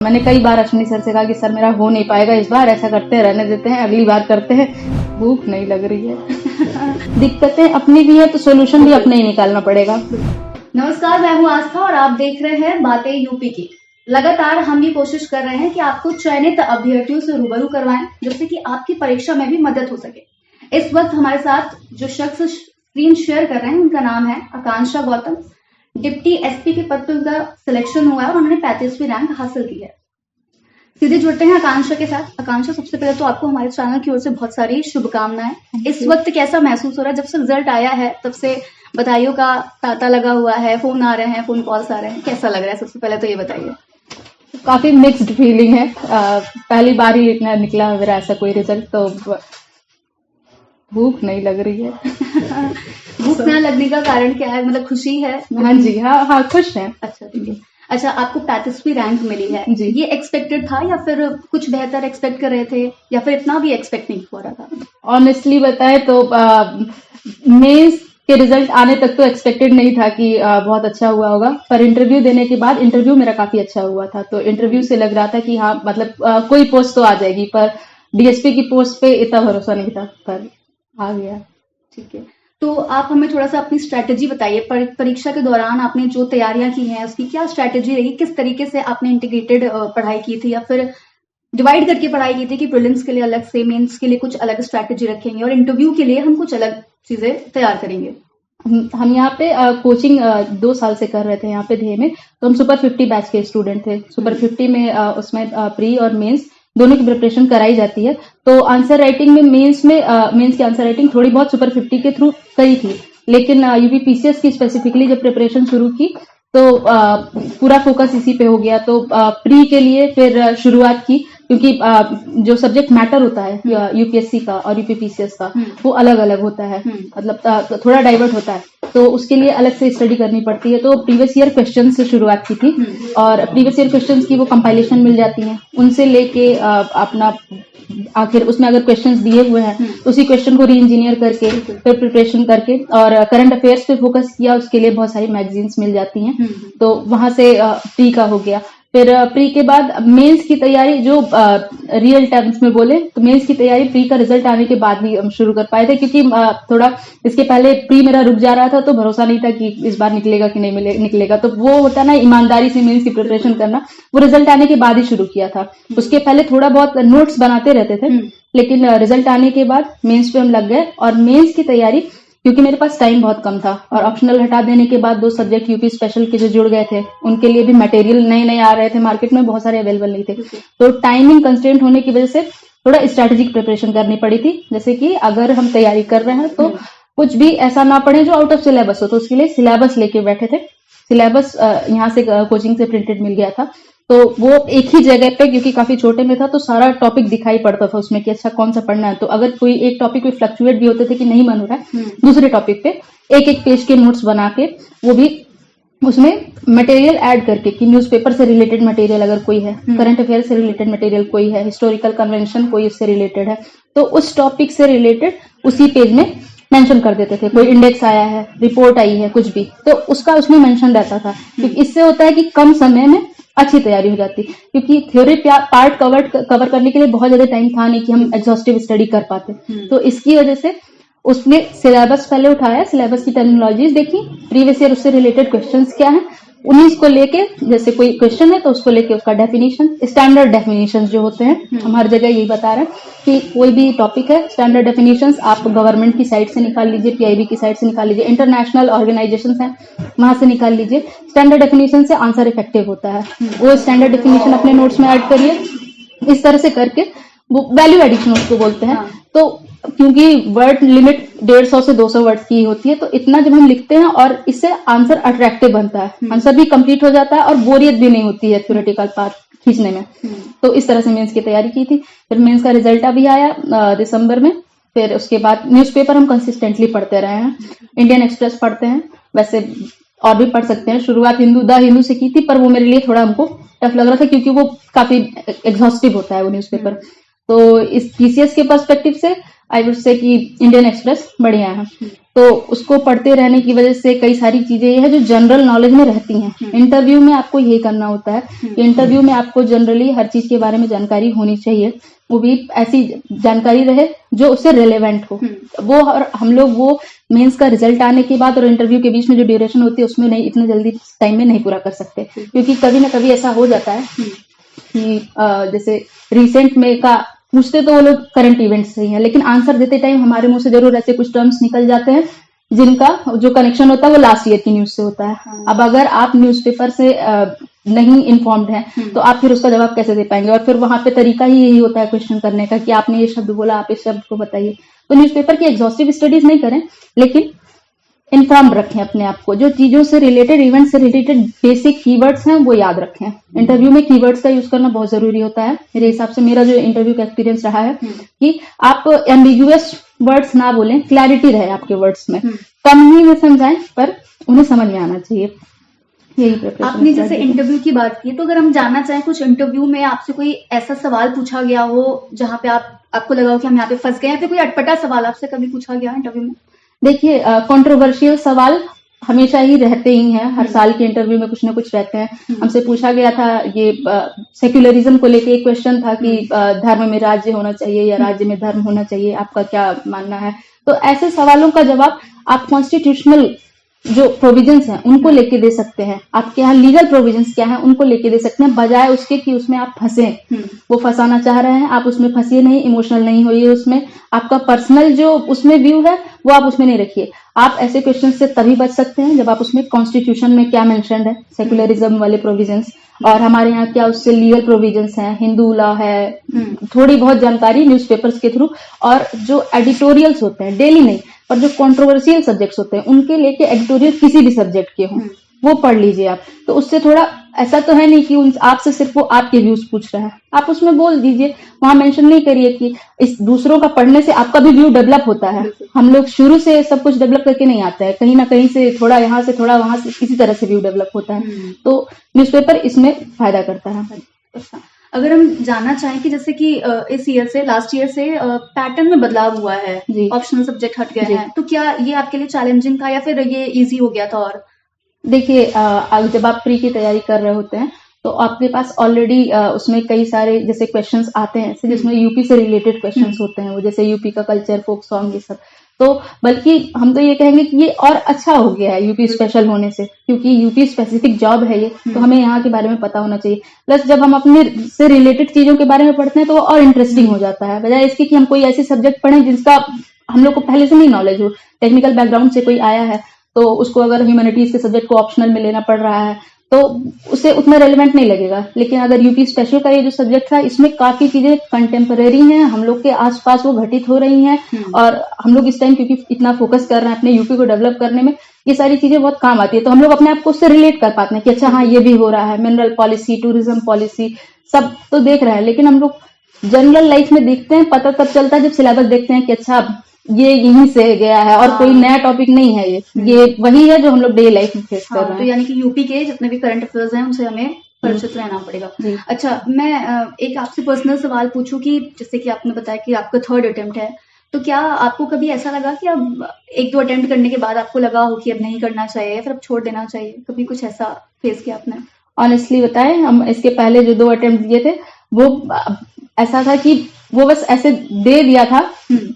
मैंने कई बार अश्विनी सर से कहा कि सर मेरा हो नहीं पाएगा इस बार, ऐसा करते हैं, रहने देते हैं, अगली बार करते हैं। भूख नहीं लग रही है। दिक्कतें अपनी भी है तो सोल्यूशन भी अपने ही निकालना पड़ेगा। नमस्कार, मैं हूँ आस्था और आप देख रहे हैं बातें यूपी की। लगातार हम ये कोशिश कर रहे हैं कि आपको चयनित अभ्यर्थियों से रूबरू करवाएं, जिससे कि आपकी परीक्षा में भी मदद हो सके। इस वक्त हमारे साथ जो शख्स स्क्रीन शेयर कर रहे हैं उनका नाम है आकांक्षा गौतम। डिप्टी एसपी के पद पर उनका सिलेक्शन हुआ है और उन्होंने 35वीं रैंक हासिल की है। सीधे जुड़ते हैं आकांक्षा के साथ। आकांक्षा, सबसे पहले तो आपको हमारे चैनल की ओर से बहुत सारी शुभकामनाएं। इस वक्त कैसा महसूस हो रहा है? जब से रिजल्ट आया है तब से बधाइयों का तांता लगा हुआ है, फोन आ रहे हैं, फोन कॉल्स आ रहे हैं, कैसा लग रहा है? सबसे पहले तो ये बताइए। काफी मिक्स्ड फीलिंग है। पहली बार ही निकला मेरा ऐसा कोई रिजल्ट, तो भूख नहीं लग रही है। भूख ना लगने का कारण क्या है? मतलब खुशी है? हाँ जी, हाँ खुश है। अच्छा, ठीक है। अच्छा, आपको 35वीं रैंक मिली है जी। ये एक्सपेक्टेड था या फिर कुछ बेहतर एक्सपेक्ट कर रहे थे या फिर इतना भी एक्सपेक्ट नहीं हो रहा था? ऑनेस्टली बताए तो मेंस के रिजल्ट आने तक तो एक्सपेक्टेड नहीं था कि बहुत अच्छा हुआ होगा, पर इंटरव्यू देने के बाद इंटरव्यू मेरा काफी अच्छा हुआ था। तो इंटरव्यू से लग रहा था कि हाँ मतलब कोई पोस्ट तो आ जाएगी, पर डीएसपी की पोस्ट पे इतना भरोसा नहीं था, पर आ गया। ठीक है, तो आप हमें थोड़ा सा अपनी स्ट्रैटेजी बताइए। परीक्षा के दौरान आपने जो तैयारियां की हैं उसकी क्या स्ट्रैटेजी रही? किस तरीके से आपने इंटीग्रेटेड पढ़ाई की थी या फिर डिवाइड करके पढ़ाई की थी कि प्रीलिम्स के लिए अलग से, मेंस के लिए कुछ अलग स्ट्रैटेजी रखेंगे और इंटरव्यू के लिए हम कुछ अलग चीजें तैयार करेंगे? हम यहाँ पे कोचिंग 2 साल से कर रहे थे यहाँ पे ध्येय में। तो हम सुपर 50 बैच के स्टूडेंट थे। सुपर 50 में उसमें प्री और मेंस दोनों की प्रिपरेशन कराई जाती है। तो आंसर राइटिंग में मेंस की आंसर राइटिंग थोड़ी बहुत सुपर 50 के थ्रू करी थी, लेकिन यूपीपीसीएस की स्पेसिफिकली जब प्रिपरेशन शुरू की तो पूरा फोकस इसी पे हो गया। तो प्री के लिए फिर शुरुआत की, क्योंकि जो सब्जेक्ट मैटर होता है यूपीएससी का और यूपीपीसीएस का वो अलग अलग होता है, मतलब थोड़ा डाइवर्ट होता है, तो उसके लिए अलग से स्टडी करनी पड़ती है। तो प्रीवियस ईयर क्वेश्चन से शुरुआत की थी और प्रीवियस ईयर क्वेश्चंस की वो कंपाइलेशन मिल जाती है, उनसे लेके अपना आखिर उसमें अगर क्वेश्चंस दिए हुए हैं तो उसी क्वेश्चन को री इंजीनियर करके फिर प्रिपरेशन करके और करंट अफेयर्स पे फोकस किया। उसके लिए बहुत सारी मैगजीन्स मिल जाती हैं, तो वहां से प्री का हो गया। फिर प्री के बाद मेंस की तैयारी, जो रियल टर्म्स में बोले तो मेंस की तैयारी प्री का रिजल्ट आने के बाद ही हम शुरू कर पाए थे, क्योंकि थोड़ा इसके पहले प्री मेरा रुक जा रहा था, तो भरोसा नहीं था कि इस बार निकलेगा कि नहीं निकलेगा। तो वो होता ना ईमानदारी से मेंस की प्रिपरेशन करना, वो रिजल्ट आने के बाद ही शुरू किया था। उसके पहले थोड़ा बहुत नोट्स बनाते रहते थे, लेकिन रिजल्ट आने के बाद मेंस पे हम लग गए। और मेंस की तैयारी, क्योंकि मेरे पास टाइम बहुत कम था और ऑप्शनल हटा देने के बाद 2 सब्जेक्ट यूपी स्पेशल के जो जुड़ गए थे, उनके लिए भी मटेरियल नए आ रहे थे, मार्केट में बहुत सारे अवेलेबल नहीं थे। तो टाइमिंग कंस्ट्रेंट होने की वजह से थोड़ा स्ट्रैटेजिक प्रिपरेशन करनी पड़ी थी। जैसे कि अगर हम तैयारी कर रहे हैं तो कुछ भी ऐसा ना पढ़े जो आउट ऑफ सिलेबस हो, तो उसके लिए सिलेबस लेके बैठे थे। सिलेबस यहाँ से कोचिंग से प्रिंटेड मिल गया था, तो वो एक ही जगह पे, क्योंकि काफी छोटे में था तो सारा टॉपिक दिखाई पड़ता था उसमें कि अच्छा कौन सा पढ़ना है। तो अगर कोई एक टॉपिक पे फ्लक्चुएट भी होते थे कि नहीं मन हो रहा है, दूसरे टॉपिक पे एक पेज के नोट्स बना के, वो भी उसमें मटेरियल ऐड करके कि न्यूज़पेपर से रिलेटेड मटेरियल अगर कोई है, करंट अफेयर से रिलेटेड मटेरियल कोई है, हिस्टोरिकल कन्वेंशन कोई उससे रिलेटेड है, तो उस टॉपिक से रिलेटेड उसी पेज में मेंशन कर देते थे। कोई इंडेक्स आया है, रिपोर्ट आई है, कुछ भी, तो उसका उसमें मेंशन रहता था। क्योंकि इससे होता है कि कम समय में अच्छी तैयारी हो जाती, क्योंकि थ्योरी पार्ट कवर करने के लिए बहुत ज्यादा टाइम था नहीं कि हम एग्जॉस्टिव स्टडी कर पाते। तो इसकी वजह से उसने सिलेबस पहले उठाया, सिलेबस की टर्मिनोलॉजीज देखी, प्रीवियस ईयर उससे रिलेटेड क्वेश्चंस क्या हैं, उन्हीं को लेके, जैसे कोई क्वेश्चन है तो उसको लेके उसका डेफिनेशन, स्टैंडर्ड डेफिनेशन जो होते हैं, हम हर जगह यही बता रहे हैं कि कोई भी टॉपिक है, स्टैंडर्ड डेफिनेशंस आप गवर्नमेंट की साइट से निकाल लीजिए, पीआईबी की साइट से निकाल लीजिए, इंटरनेशनल ऑर्गेनाइजेशन हैं वहां से निकाल लीजिए। स्टैंडर्ड डेफिनेशन से आंसर इफेक्टिव होता है, वो स्टैंडर्ड डेफिनेशन अपने नोट्स में ऐड करिए। इस तरह से करके वो वैल्यू एडिशन उसको बोलते हैं। तो क्योंकि वर्ड लिमिट 150 से 200 वर्ड की होती है, तो इतना जब हम लिखते हैं और इससे आंसर अट्रैक्टिव बनता है, आंसर भी कंप्लीट हो जाता है और बोरियत भी नहीं होती है थ्योरेटिकल पार्ट खींचने में। तो इस तरह से मेंस की तैयारी की थी। फिर मेंस का रिजल्ट अभी आया दिसंबर में। फिर उसके बाद न्यूज़पेपर हम कंसिस्टेंटली पढ़ते रहे हैं। इंडियन एक्सप्रेस पढ़ते हैं, वैसे और भी पढ़ सकते हैं। शुरुआत द हिंदू से की थी, पर वो मेरे लिए थोड़ा हमको टफ लग रहा था, क्योंकि वो काफी एग्जॉस्टिव होता है वो न्यूज़पेपर। तो इस TCS के पर्सपेक्टिव से आई वुड से कि इंडियन एक्सप्रेस बढ़िया है। तो उसको पढ़ते रहने की वजह से कई सारी चीजें ये है जो जनरल नॉलेज में रहती हैं। इंटरव्यू में आपको यही करना होता है कि इंटरव्यू में आपको जनरली हर चीज के बारे में जानकारी होनी चाहिए, वो भी ऐसी जानकारी रहे जो उससे रिलेवेंट हो। वो और हम लोग वो मेंस का रिजल्ट आने के बाद और इंटरव्यू के बीच में जो ड्यूरेशन होती है उसमें नहीं, इतने जल्दी टाइम में नहीं पूरा कर सकते, क्योंकि कभी ना कभी ऐसा हो जाता है कि जैसे रिसेंट में का पूछते तो वो लोग करंट इवेंट्स से ही है, लेकिन आंसर देते टाइम हमारे मुंह से जरूर ऐसे कुछ टर्म्स निकल जाते हैं जिनका जो कनेक्शन होता है वो लास्ट ईयर की न्यूज से होता है। अब अगर आप न्यूज़पेपर से नहीं इन्फॉर्म्ड हैं तो आप फिर उसका जवाब कैसे दे पाएंगे, और फिर वहां पे तरीका ही यही होता है क्वेश्चन करने का कि आपने ये शब्द बोला, आप इस शब्द को बताइए। तो न्यूज़पेपर की एग्जॉस्टिव स्टडीज नहीं करें, लेकिन इन्फॉर्म रखें अपने आप को, जो चीजों से रिलेटेड, इवेंट से रिलेटेड बेसिक कीवर्ड्स हैं वो याद रखें। इंटरव्यू में कीवर्ड्स का यूज करना बहुत जरूरी होता है। मेरे हिसाब से मेरा जो इंटरव्यू का एक्सपीरियंस रहा है कि आप एम्बिगुअस वर्ड्स ना बोलें, क्लैरिटी रहे आपके वर्ड्स में, कम ही में समझाएं पर उन्हें समझ में आना चाहिए। यही प्रिपरेशन। आपने जैसे इंटरव्यू की बात की, तो अगर हम जानना चाहें कुछ इंटरव्यू में आपसे कोई ऐसा सवाल पूछा गया हो जहां पे आपको लगा हो कि हम यहाँ पे फंस गए, या फिर कोई अटपटा सवाल आपसे कभी पूछा गया इंटरव्यू में? देखिए, कंट्रोवर्शियल सवाल हमेशा ही रहते ही हैं, हर साल के इंटरव्यू में कुछ ना कुछ रहते हैं। हमसे पूछा गया था ये सेक्युलरिज्म को लेके एक क्वेश्चन था कि धर्म में राज्य होना चाहिए या राज्य में धर्म होना चाहिए, आपका क्या मानना है। तो ऐसे सवालों का जवाब आप कॉन्स्टिट्यूशनल जो प्रोविजंस हैं उनको लेके दे सकते हैं, आपके यहाँ लीगल प्रोविजंस क्या है उनको लेके दे सकते हैं, बजाय उसके कि उसमें आप फंसे। वो फंसाना चाह रहे हैं, आप उसमें फंसिए नहीं, इमोशनल नहीं होइए उसमें, आपका पर्सनल जो उसमें व्यू है वो आप उसमें नहीं रखिए। आप ऐसे क्वेश्चन से तभी बच सकते हैं जब आप उसमें कॉन्स्टिट्यूशन में क्या मेंशन्ड है, सेक्युलरिज्म वाले प्रोविजंस, और हमारे यहाँ क्या उससे लीगल प्रोविजंस हैं, हिंदू लॉ है, थोड़ी बहुत जानकारी न्यूज़पेपर्स के थ्रू, और जो एडिटोरियल्स होते हैं, डेली नहीं पर जो कंट्रोवर्शियल सब्जेक्ट्स होते हैं उनके लेके एडिटोरियल किसी भी सब्जेक्ट के हों वो पढ़ लीजिए आप। तो उससे थोड़ा ऐसा तो है नहीं कि आपसे सिर्फ वो आपके व्यूज पूछ रहा है, आप उसमें बोल दीजिए, वहां मेंशन नहीं करिए कि इस दूसरों का पढ़ने से आपका भी व्यू डेवलप होता है। हम लोग शुरू से सब कुछ डेवलप करके नहीं आते हैं, कहीं ना कहीं से थोड़ा यहाँ से थोड़ा वहां से इसी तरह से व्यू डेवलप होता है। तो न्यूज़पेपर इसमें फायदा करता है। अगर हम जानना चाहें कि जैसे कि इस ईयर से, लास्ट ईयर से पैटर्न में बदलाव हुआ है, ऑप्शनल सब्जेक्ट हट गए हैं, तो क्या ये आपके लिए चैलेंजिंग था या फिर ये इजी हो गया था? और देखिए, जब आप प्री की तैयारी कर रहे होते हैं तो आपके पास ऑलरेडी उसमें कई सारे जैसे क्वेश्चंस आते हैं जिसमें यूपी से रिलेटेड क्वेश्चंस होते हैं, वो जैसे यूपी का कल्चर, फोक सॉन्ग, ये सब। तो बल्कि हम तो ये कहेंगे कि ये और अच्छा हो गया है यूपी स्पेशल होने से, क्योंकि यूपी स्पेसिफिक जॉब है ये, तो हमें यहाँ के बारे में पता होना चाहिए। प्लस जब हम अपने से रिलेटेड चीजों के बारे में पढ़ते हैं तो वो और इंटरेस्टिंग हो जाता है, बजाय इसके कि हम कोई ऐसी सब्जेक्ट पढ़ें जिसका हम लोग को पहले से नहीं नॉलेज हो। टेक्निकल बैकग्राउंड से कोई आया है तो उसको अगर ह्यूमैनिटीज के सब्जेक्ट को ऑप्शनल में लेना पड़ रहा है तो उसे उतना रेलेवेंट नहीं लगेगा। लेकिन अगर यूपी स्पेशल का ये जो सब्जेक्ट था, इसमें काफी चीजें कंटेम्परेरी हैं, हम लोग के आसपास वो घटित हो रही हैं, और हम लोग इस टाइम क्योंकि इतना फोकस कर रहे हैं अपने यूपी को डेवलप करने में, ये सारी चीजें बहुत काम आती है। तो हम लोग अपने आप को उससे रिलेट कर पाते हैं कि अच्छा हाँ ये भी हो रहा है, मिनरल पॉलिसी, टूरिज्म पॉलिसी, सब तो देख रहे हैं। लेकिन हम लोग जनरल लाइफ में देखते हैं, पता तब चलता है जब सिलेबस देखते हैं कि अच्छा ये यहीं से गया है और कोई नया टॉपिक नहीं है, ये वही है जो हम लोग डे लाइफ में फेस कर रहे हैं। तो यानी कि यूपी के जितने भी करंट अफेयर्स हैं उनसे हमें परिचित रहना पड़ेगा। अच्छा, मैं एक आपसे पर्सनल सवाल पूछूं कि जैसे कि आपने बताया कि आपका 3rd अटेम्प्ट है, तो क्या आपको कभी ऐसा लगा कि अब 1-2 अटेम्प्ट करने के बाद आपको लगा हो कि अब नहीं करना चाहिए या फिर अब छोड़ देना चाहिए? कभी कुछ ऐसा फेस किया आपने? ऑनेस्टली बताएं, हम इसके पहले जो 2 अटेम्प्ट दिए थे वो ऐसा था कि वो बस ऐसे दे दिया था,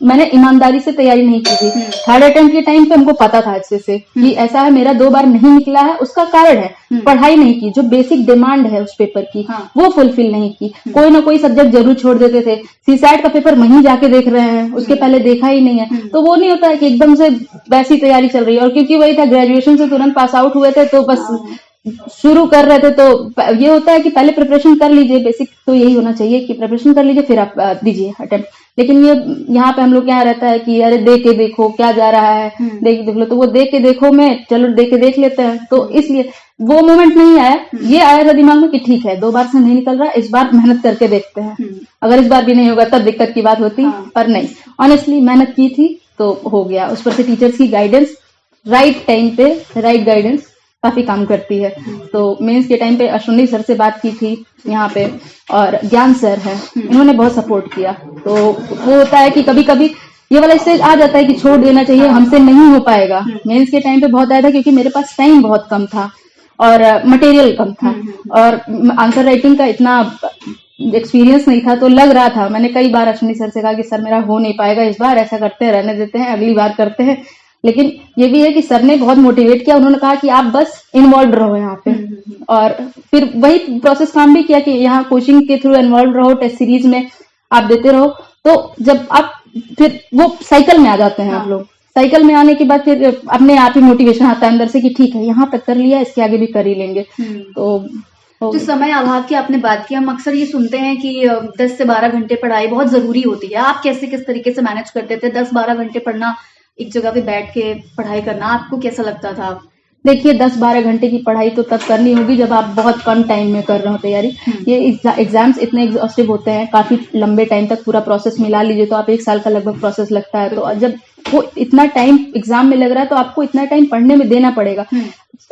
मैंने ईमानदारी से तैयारी नहीं की थी। 3rd अटेम्प्ट के टाइम पे हमको पता था अच्छे से कि ऐसा है, मेरा 2 बार नहीं निकला है, उसका कारण है पढ़ाई नहीं की, जो बेसिक डिमांड है उस पेपर की वो फुलफिल नहीं की, कोई ना कोई सब्जेक्ट जरूर छोड़ देते थे। सीसैट का पेपर वहीं जाके देख रहे हैं, उसके पहले देखा ही नहीं है, तो वो नहीं होता है कि एकदम से वैसी तैयारी चल रही है। और क्योंकि वही था, ग्रेजुएशन से तुरंत पास आउट हुए थे तो बस शुरू कर रहे थे, तो ये होता है कि पहले प्रिपरेशन कर लीजिए, बेसिक तो यही होना चाहिए कि प्रिपरेशन कर लीजिए फिर आप दीजिए अटेम्प्ट। लेकिन ये यहाँ पे हम लोग क्या रहता है कि अरे दे के देखो क्या जा रहा है, देख के देख लो, तो वो दे के देखो में चलो दे के देख लेते हैं, तो इसलिए वो मोमेंट नहीं आया। ये आया था दिमाग में कि ठीक है 2 बार से नहीं निकल रहा, इस बार मेहनत करके देखते हैं, अगर इस बार भी नहीं होगा तब दिक्कत की बात होती, पर नहीं, ऑनेस्टली मेहनत की थी तो हो गया। उस पर से टीचर्स की गाइडेंस, राइट टाइम पे राइट गाइडेंस, काफी काम करती है। तो मेंस के टाइम पे अश्विनी सर से बात की थी यहाँ पे, और ज्ञान सर है, इन्होंने बहुत सपोर्ट किया। तो वो होता है कि कभी कभी ये वाला स्टेज आ जाता है कि छोड़ देना चाहिए, हमसे नहीं हो पाएगा। मेंस के टाइम पे बहुत आया था क्योंकि मेरे पास टाइम बहुत कम था और मटेरियल कम था और आंसर राइटिंग का इतना एक्सपीरियंस नहीं था। तो लग रहा था, मैंने कई बार अश्विनी सर से कहा कि सर मेरा हो नहीं पाएगा इस बार, ऐसा करते हैं, रहने देते हैं, अगली बार करते हैं। लेकिन ये भी है कि सर ने बहुत मोटिवेट किया, उन्होंने कहा कि आप बस इन्वॉल्व रहो यहाँ पे। और फिर वही प्रोसेस काम भी किया कि यहाँ कोचिंग के थ्रू इन्वॉल्व रहो, टेस्ट सीरीज में आप देते रहो। तो जब आप फिर वो साइकिल में आ जाते हैं आप लोग, साइकिल में आने के बाद फिर अपने आप ही मोटिवेशन आता है अंदर से कि ठीक है यहाँ तक कर लिया, इसके आगे भी कर ही लेंगे। तो समय अभाव की आपने बात की, हम अक्सर ये सुनते हैं कि 10 से 12 घंटे पढ़ाई बहुत जरूरी होती है। आप कैसे किस तरीके से मैनेज करते थे 10-12 घंटे पढ़ना, एक जगह पे बैठ के पढ़ाई करना, आपको कैसा लगता था? देखिए 10-12 घंटे की पढ़ाई तो तब करनी होगी जब आप बहुत कम टाइम में कर रहे हो तैयारी। ये एग्जाम्स इतने एग्जॉस्टिव होते हैं, काफी लंबे टाइम तक पूरा प्रोसेस मिला लीजिए तो आप 1 साल का लगभग प्रोसेस लगता है। तो जब वो इतना टाइम एग्जाम में लग रहा है तो आपको इतना टाइम पढ़ने में देना पड़ेगा।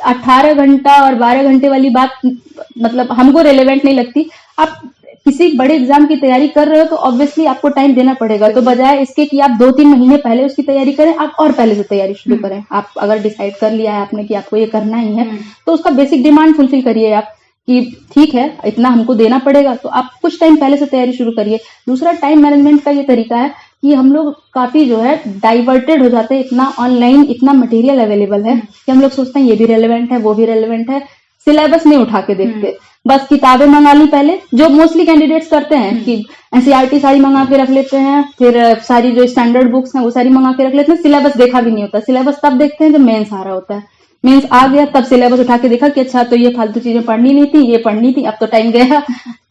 18 घंटा और 12 घंटे वाली बात मतलब हमको रेलेवेंट नहीं लगती। आप किसी बड़े एग्जाम की तैयारी कर रहे हो तो ऑब्वियसली आपको टाइम देना पड़ेगा। तो बजाय इसके कि आप 2-3 महीने पहले उसकी तैयारी करें, आप और पहले से तैयारी शुरू करें। आप अगर डिसाइड कर लिया है आपने कि आपको ये करना ही है तो उसका बेसिक डिमांड फुलफिल करिए आप कि ठीक है इतना हमको देना पड़ेगा, तो आप कुछ टाइम पहले से तैयारी शुरू करिए। दूसरा, टाइम मैनेजमेंट का ये तरीका है कि हम लोग काफी जो है डाइवर्टेड हो जाते हैं। इतना ऑनलाइन इतना मटेरियल अवेलेबल है कि हम लोग सोचते हैं ये भी रेलेवेंट है, वो भी रेलेवेंट है, सिलेबस नहीं उठा के देखते। बस किताबें मंगा ली पहले, जो मोस्टली कैंडिडेट्स करते हैं कि एनसीईआरटी सारी मंगा के रख लेते हैं, फिर सारी जो स्टैंडर्ड बुक्स हैं वो सारी मंगा के रख लेते हैं। सिलेबस देखा भी नहीं होता। सिलेबस तब देखते हैं जब मेंस आ रहा होता है। मेंस आ गया तब सिलेबस उठा के देखा कि अच्छा तो ये फालतू चीजें पढ़नी नहीं थी, ये पढ़नी थी, अब तो टाइम गया।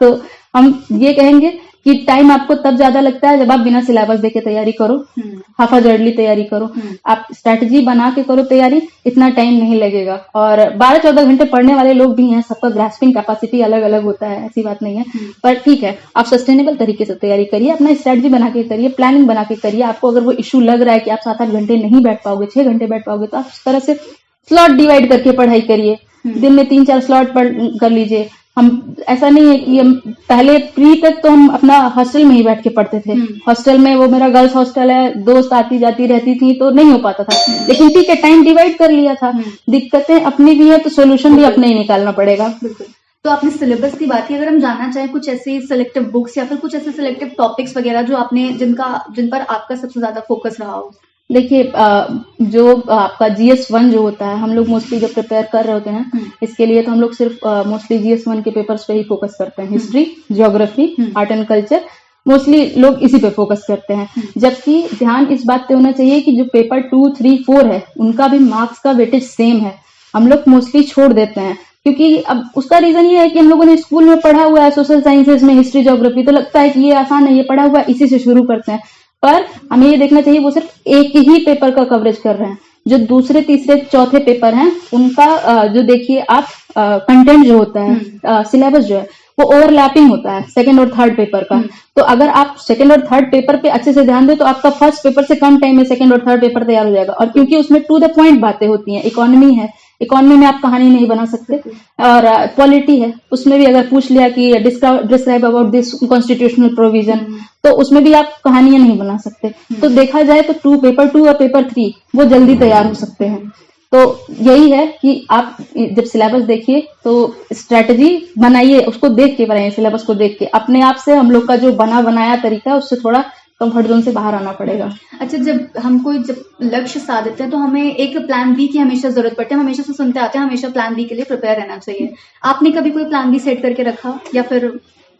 तो हम ये कहेंगे कि टाइम आपको तब ज्यादा लगता है जब आप बिना सिलेबस देके तैयारी करो, हाफाजर्डली तैयारी करो। आप स्ट्रैटेजी बना के करो तैयारी, इतना टाइम नहीं लगेगा। और 12-14 घंटे पढ़ने वाले लोग भी हैं, सबका ग्रास्पिंग कैपेसिटी अलग अलग होता है, ऐसी बात नहीं है। पर ठीक है, आप सस्टेनेबल तरीके से तैयारी करिए, अपना स्ट्रैटेजी बना के करिए, प्लानिंग बना के करिए। आपको अगर वो इशू लग रहा है कि आप 7-8 घंटे नहीं बैठ पाओगे, 6 घंटे बैठ पाओगे, तो आप उस तरह से स्लॉट डिवाइड करके पढ़ाई करिए। दिन में 3-4 स्लॉट कर लीजिए। हम ऐसा नहीं है कि हम पहले प्री तक तो हम अपना हॉस्टल में ही बैठ के पढ़ते थे। हॉस्टल में, वो मेरा गर्ल्स हॉस्टल है, दोस्त आती जाती रहती थी तो नहीं हो पाता था। लेकिन ठीक है, टाइम डिवाइड कर लिया था। दिक्कतें अपनी भी है तो सोल्यूशन भी अपने ही निकालना पड़ेगा। तो आपने सिलेबस की बात की, अगर हम जानना चाहें कुछ ऐसी सिलेक्टिव बुक्स या फिर कुछ ऐसे सिलेक्टिव टॉपिक्स वगैरह जो आपने जिन पर आपका सबसे ज्यादा फोकस रहा हो? देखिए जो आपका GS1 जो होता है, हम लोग मोस्टली जब प्रिपेयर कर रहे होते हैं इसके लिए तो हम लोग सिर्फ मोस्टली GS1 के पेपर्स पे ही फोकस करते हैं। History, geography, art and culture, mostly लोग इसी पे फोकस करते हैं। जबकि ध्यान इस बात पे होना चाहिए कि जो पेपर 2, 3, 4 है उनका भी मार्क्स का वेटेज सेम है। हम लोग मोस्टली छोड़ देते हैं क्योंकि अब उसका रीजन ये है कि हम लोगों ने स्कूल में पढ़ा हुआ है, सोशल साइंसेज में हिस्ट्री ज्योग्राफी, तो लगता है कि ये आसान है, ये पढ़ा हुआ है, इसी से शुरू करते हैं। पर हमें ये देखना चाहिए वो सिर्फ एक ही पेपर का कवरेज कर रहे हैं। जो दूसरे, तीसरे, चौथे पेपर हैं उनका जो देखिए आप कंटेंट जो होता है, सिलेबस जो है वो ओवरलैपिंग होता है सेकंड और थर्ड पेपर का। तो अगर आप सेकंड और थर्ड पेपर पे अच्छे से ध्यान दें तो आपका फर्स्ट पेपर से कम टाइम में सेकंड और थर्ड पेपर तैयार हो जाएगा। और क्योंकि उसमें टू द पॉइंट बातें होती हैं, इकोनॉमी है, इकोनॉमी में आप कहानी नहीं बना सकते, और पॉलिटी है, उसमें भी अगर पूछ लिया कि describe about this constitutional provision, तो उसमें भी आप कहानियां नहीं बना सकते। तो देखा जाए तो पेपर 2 और पेपर 3 वो जल्दी तैयार हो सकते हैं। तो यही है कि आप जब सिलेबस देखिए तो स्ट्रेटजी बनाइए, उसको देख के बनाइए, सिलेबस को देख के। अपने आप से हम लोग का जो बना बनाया तरीका है उससे थोड़ा कंफर्ट जोन से बाहर आना पड़ेगा। अच्छा, जब लक्ष्य साधते हैं तो हमें एक प्लान बी की हमेशा जरूरत पड़ती है। हम हमेशा से सुनते आते हैं हमेशा प्लान बी के लिए प्रिपेयर रहना चाहिए। आपने कभी कोई प्लान बी सेट करके रखा या फिर?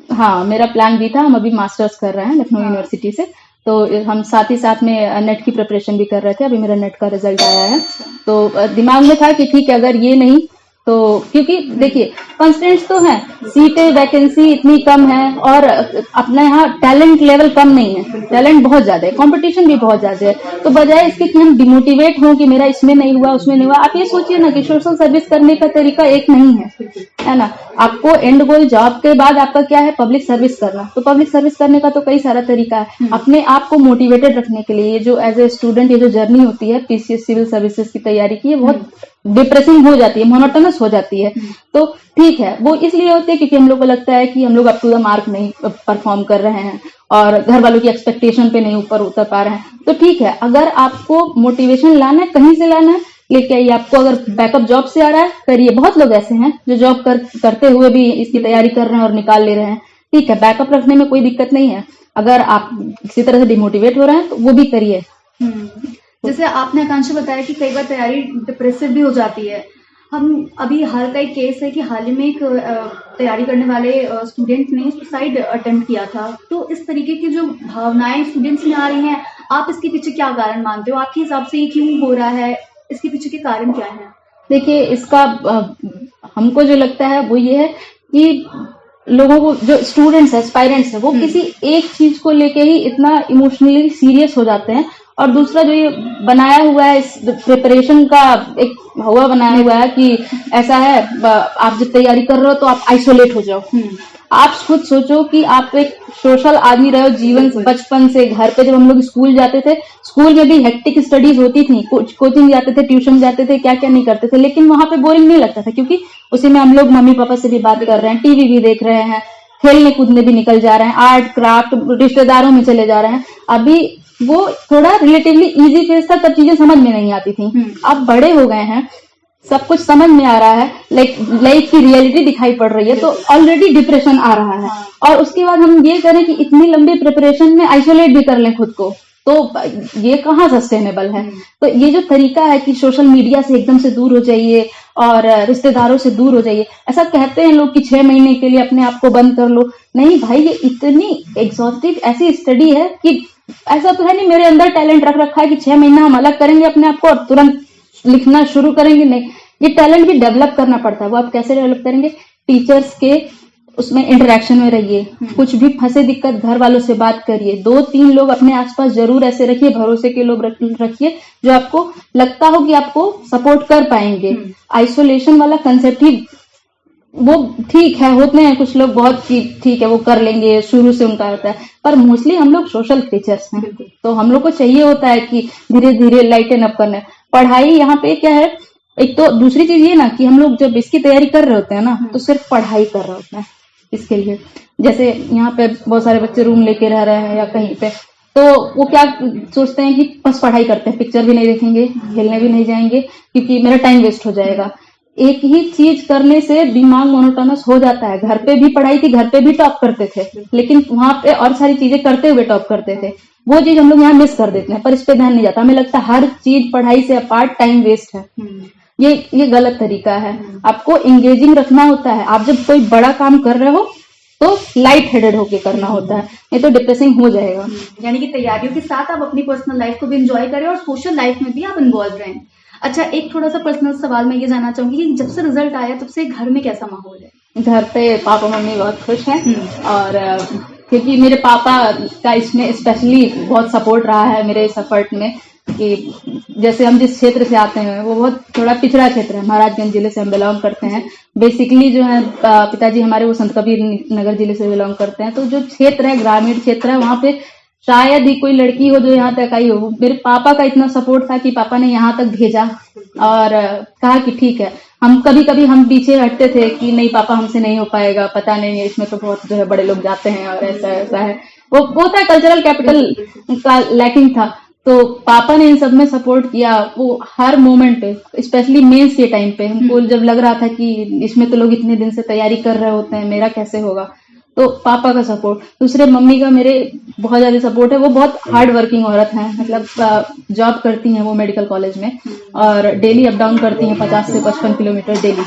हाँ, मेरा प्लान बी था। हम अभी मास्टर्स कर रहे हैं लखनऊ यूनिवर्सिटी से, तो हम साथ ही साथ में नेट की प्रिपरेशन भी कर रहे थे। अभी मेरा नेट का रिजल्ट आया है, तो दिमाग में था कि ठीक है अगर ये नहीं तो, क्योंकि देखिए कंस्ट्रेंट्स तो हैं, सीटें वैकेंसी इतनी कम है और अपने यहाँ टैलेंट लेवल कम नहीं है, टैलेंट बहुत ज्यादा है, कंपटीशन भी बहुत ज्यादा है। तो बजाय इसके कि हम डिमोटिवेट हों कि मेरा इसमें नहीं हुआ उसमें नहीं हुआ, आप ये सोचिए ना कि सोशल सर्विस करने का तरीका एक नहीं है ना। आपको एंड गोल जॉब के बाद आपका क्या है, पब्लिक सर्विस करना। तो पब्लिक सर्विस करने का तो कई सारा तरीका है। अपने आप को मोटिवेटेड रखने के लिए ये जो एज ए स्टूडेंट ये जो जर्नी होती है PCS सिविल सर्विसेज की तैयारी की, ये बहुत डिप्रेसिंग हो जाती है, मोनोटोनस हो जाती है। तो ठीक है, वो इसलिए होती है क्योंकि हम लोग को लगता है कि हम लोग अप टू द मार्क नहीं परफॉर्म कर रहे हैं और घर वालों की एक्सपेक्टेशन पे नहीं ऊपर उतर पा रहे हैं। तो ठीक है, अगर आपको मोटिवेशन लाना है, कहीं से लाना है लेके आइए। आपको अगर बैकअप जॉब से आ रहा है, करिए। बहुत लोग ऐसे हैं जो जॉब करते हुए भी इसकी तैयारी कर रहे हैं और निकाल ले रहे हैं। ठीक है, बैकअप रखने में कोई दिक्कत नहीं है। अगर आप किसी तरह से डिमोटिवेट हो रहे हैं तो वो भी करिए। जैसे आपने आकांक्षा बताया कि कई बार तैयारी डिप्रेसिव भी हो जाती है। हम अभी हाल का एक केस है कि हाल ही में एक तैयारी करने वाले स्टूडेंट ने सुसाइड अटेम्प्ट किया था। तो इस तरीके की जो भावनाएं स्टूडेंट्स में आ रही हैं, आप इसके पीछे क्या कारण मानते हो? आपके हिसाब से ये क्यों हो रहा है? इसके पीछे के कारण क्या है? देखिए, इसका हमको जो लगता है वो ये है कि लोगों को, जो स्टूडेंट्स है, एस्पायरेंट्स है, वो किसी एक चीज को लेके ही इतना इमोशनली सीरियस हो जाते हैं। और दूसरा जो ये बनाया हुआ है, इस प्रिपरेशन का एक हवा बनाया हुआ है कि ऐसा है, आप जब तैयारी कर रहे हो तो आप आइसोलेट हो जाओ। आप खुद सोचो कि आप एक सोशल आदमी रहे हो जीवन से, बचपन से। घर पे जब हम लोग स्कूल जाते थे, स्कूल में भी हेक्टिक स्टडीज होती थी, कोचिंग जाते थे, ट्यूशन जाते थे, क्या क्या नहीं करते थे, लेकिन वहां पे बोरिंग नहीं लगता था क्योंकि उसी में हम लोग मम्मी पापा से भी बात कर रहे हैं, टीवी भी देख रहे हैं, खेलने कूदने भी निकल जा रहे हैं, आर्ट क्राफ्ट रिश्तेदारों में चले जा रहे हैं। अभी वो थोड़ा रिलेटिवली इजी फेज था, तब चीजें समझ में नहीं आती थी। अब बड़े हो गए हैं, सब कुछ समझ में आ रहा है, लाइफ की रियलिटी दिखाई पड़ रही है, तो ऑलरेडी डिप्रेशन आ रहा है। और उसके बाद हम ये करें कि इतनी लंबी प्रिपरेशन में आइसोलेट भी कर लें खुद को, तो ये कहाँ सस्टेनेबल है। तो ये जो तरीका है कि सोशल मीडिया से एकदम से दूर हो जाइए और रिश्तेदारों से दूर हो जाइए, ऐसा कहते हैं लोग कि 6 महीने के लिए अपने आप को बंद कर लो। नहीं भाई, ये इतनी एग्जॉस्टिव ऐसी स्टडी है कि ऐसा तो है नहीं मेरे अंदर टैलेंट रख रखा है कि 6 महीना हम अलग करेंगे अपने आप को और तुरंत लिखना शुरू करेंगे। नहीं, ये टैलेंट भी डेवलप करना पड़ता है। वो आप कैसे डेवलप करेंगे? टीचर्स के उसमें इंटरेक्शन में रहिए, कुछ भी फंसे दिक्कत घर वालों से बात करिए, 2-3 लोग अपने आसपास जरूर ऐसे रखिए, भरोसे के लोग रखिए जो आपको लगता हो कि आपको सपोर्ट कर पाएंगे। आइसोलेशन वाला कंसेप्ट ही वो ठीक है, होते हैं कुछ लोग बहुत ठीक है, वो कर लेंगे, शुरू से उनका होता है, पर मोस्टली हम लोग सोशल क्रीचर्स हैं, तो हम लोग को चाहिए होता है कि धीरे धीरे लाइटन अप करना। पढ़ाई यहाँ पे क्या है, एक तो दूसरी चीज ये ना कि हम लोग जब इसकी तैयारी कर रहे होते हैं ना, तो सिर्फ पढ़ाई कर रहे होते हैं इसके लिए। जैसे यहाँ पे बहुत सारे बच्चे रूम लेके रह रहे हैं या कहीं पे, तो वो क्या सोचते हैं कि बस पढ़ाई करते हैं, पिक्चर भी नहीं देखेंगे, खेलने भी नहीं जाएंगे क्योंकि मेरा टाइम वेस्ट हो जाएगा। एक ही चीज करने से दिमाग मोनोटोनस हो जाता है। घर पे भी पढ़ाई थी, घर पे भी टॉप करते थे, लेकिन वहां पे और सारी चीजें करते हुए टॉप करते थे। वो चीज हम लोग यहाँ मिस कर देते हैं, पर इस पे ध्यान नहीं जाता। हमें लगता है हर चीज पढ़ाई से अपार्ट टाइम वेस्ट है। ये गलत तरीका है। आपको एंगेजिंग रखना होता है। आप जब कोई बड़ा काम कर रहे हो तो लाइट हेडेड होके करना होता है, नहीं तो डिप्रेसिंग हो जाएगा। यानी कि तैयारियों के साथ आप अपनी पर्सनल लाइफ को भी एंजॉय करें और सोशल लाइफ में भी आप इन्वॉल्व रहें। अच्छा, एक थोड़ा सा पर्सनल सवाल मैं ये जानना चाहूंगी कि जब से रिजल्ट आया तब से घर में कैसा माहौल है? घर पे पापा मम्मी बहुत खुश हैं और क्योंकि मेरे पापा का इसमें स्पेशली बहुत सपोर्ट रहा है मेरे इस एफर्ट में कि जैसे हम जिस क्षेत्र से आते हैं वो बहुत थोड़ा पिछड़ा क्षेत्र है, महाराजगंज जिले से हम बिलोंग करते हैं। बेसिकली जो है पिताजी हमारे वो संत कबीर नगर जिले से बिलोंग करते हैं, तो जो क्षेत्र है ग्रामीण क्षेत्र है, वहाँ पे शायद ही कोई लड़की हो जो यहाँ तक आई हो। मेरे पापा का इतना सपोर्ट था कि पापा ने यहाँ तक भेजा और कहा कि ठीक है। हम कभी हम पीछे हटते थे कि नहीं पापा हमसे नहीं हो पाएगा, पता नहीं है, इसमें तो बहुत जो है बड़े लोग जाते हैं और ऐसा है। वो था कल्चरल कैपिटल का लैकिंग था, तो पापा ने इन सब में सपोर्ट किया। वो हर मोमेंट पे, स्पेशली मेंस के टाइम पे हमको जब लग रहा था कि इसमें तो लोग इतने दिन से तैयारी कर रहे होते हैं, मेरा कैसे होगा, तो पापा का सपोर्ट। दूसरे मम्मी का मेरे बहुत ज्यादा सपोर्ट है। वो बहुत हार्ड वर्किंग औरत है, मतलब जॉब करती हैं वो मेडिकल कॉलेज में और डेली अप डाउन करती हैं 50 से 55 किलोमीटर डेली,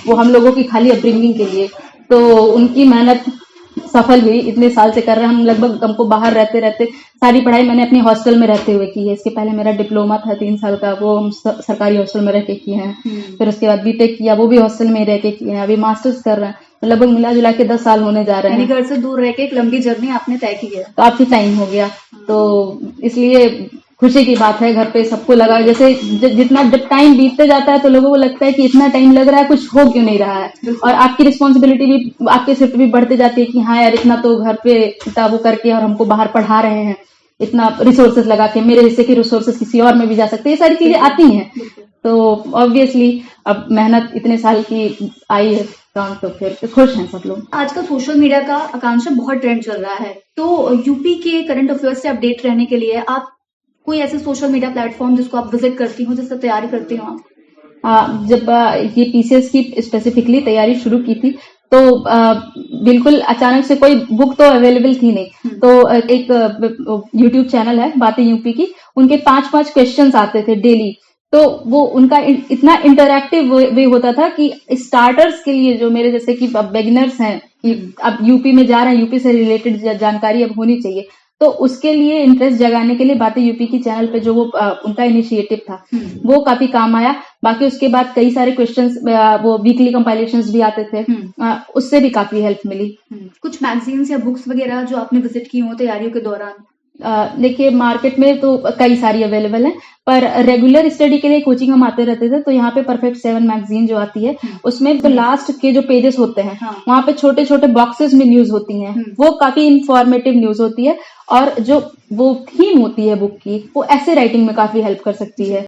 वो हम लोगों की खाली अपब्रिंगिंग के लिए। तो उनकी मेहनत सफल हुई, इतने साल से कर रहे हैं हम। लगभग हमको बाहर रहते रहते सारी पढ़ाई मैंने अपनी हॉस्टल में रहते हुए की है। इसके पहले मेरा डिप्लोमा था 3 साल का, वो हम सरकारी हॉस्टल में रह के किए हैं। फिर उसके बाद बीटेक किया, वो भी हॉस्टल में रह के किए हैं। अभी मास्टर्स कर रहे हैं, तो लगभग मिला जुला के 10 साल होने जा रहे हैं। घर से दूर रह के एक लंबी जर्नी आपने तय की है, काफी टाइम हो गया, तो इसलिए खुशी की बात है। घर पे सबको लगा, जैसे जितना जब टाइम बीतते जाता है तो लोगों को लगता है कि इतना टाइम लग रहा है, कुछ हो क्यों नहीं रहा है। और आपकी रिस्पॉन्सिबिलिटी भी, आपकी शिफ्ट भी बढ़ते जाती है कि हाँ यार इतना तो घर पे वो करके और हमको बाहर पढ़ा रहे हैं, इतना रिसोर्सेज लगा के मेरे हिस्से के रिसोर्सेज किसी और में भी जा सकते हैं, ये सारी चीजें आती हैं। तो ऑब्वियसली अब मेहनत इतने साल की आई है काम, तो फिर खुश हैं सब लोग। आजकल सोशल मीडिया का आकांक्षा बहुत ट्रेंड चल रहा है, तो यूपी के करंट अफेयर्स से अपडेट रहने के लिए आप कोई ऐसे सोशल मीडिया प्लेटफॉर्म जिसको आप विजिट करती हो, जिससे तैयारी करती हो आप? जब ये पीसीएस की स्पेसिफिकली तैयारी शुरू की थी तो बिल्कुल अचानक से कोई बुक तो अवेलेबल थी नहीं, तो एक यूट्यूब चैनल है बातें यूपी की, उनके 5-5 क्वेश्चंस आते थे डेली। तो वो उनका इतना इंटरैक्टिव वे होता था कि स्टार्टर्स के लिए, जो मेरे जैसे कि बिगिनर्स हैं कि अब यूपी में जा रहे हैं, यूपी से रिलेटेड जानकारी अब होनी चाहिए, तो उसके लिए इंटरेस्ट जगाने के लिए बातें यूपी की चैनल पे जो वो उनका इनिशिएटिव था वो काफी काम आया। बाकी उसके बाद कई सारे क्वेश्चंस, वो वीकली कंपाइलेशंस भी आते थे, उससे भी काफी हेल्प मिली। कुछ मैगजीन्स या बुक्स वगैरह जो आपने विजिट की हो तैयारियों के दौरान? देखिए मार्केट में तो कई सारी अवेलेबल है, पर रेगुलर स्टडी के लिए कोचिंग हम आते रहते थे, तो यहाँ पे परफेक्ट 7 मैगजीन जो आती है उसमें तो लास्ट के जो पेजेस होते हैं वहां पे छोटे छोटे बॉक्सेस में न्यूज होती हैं, वो काफी इंफॉर्मेटिव न्यूज होती है, और जो वो थीम होती है बुक की वो ऐसे राइटिंग में काफी हेल्प कर सकती है।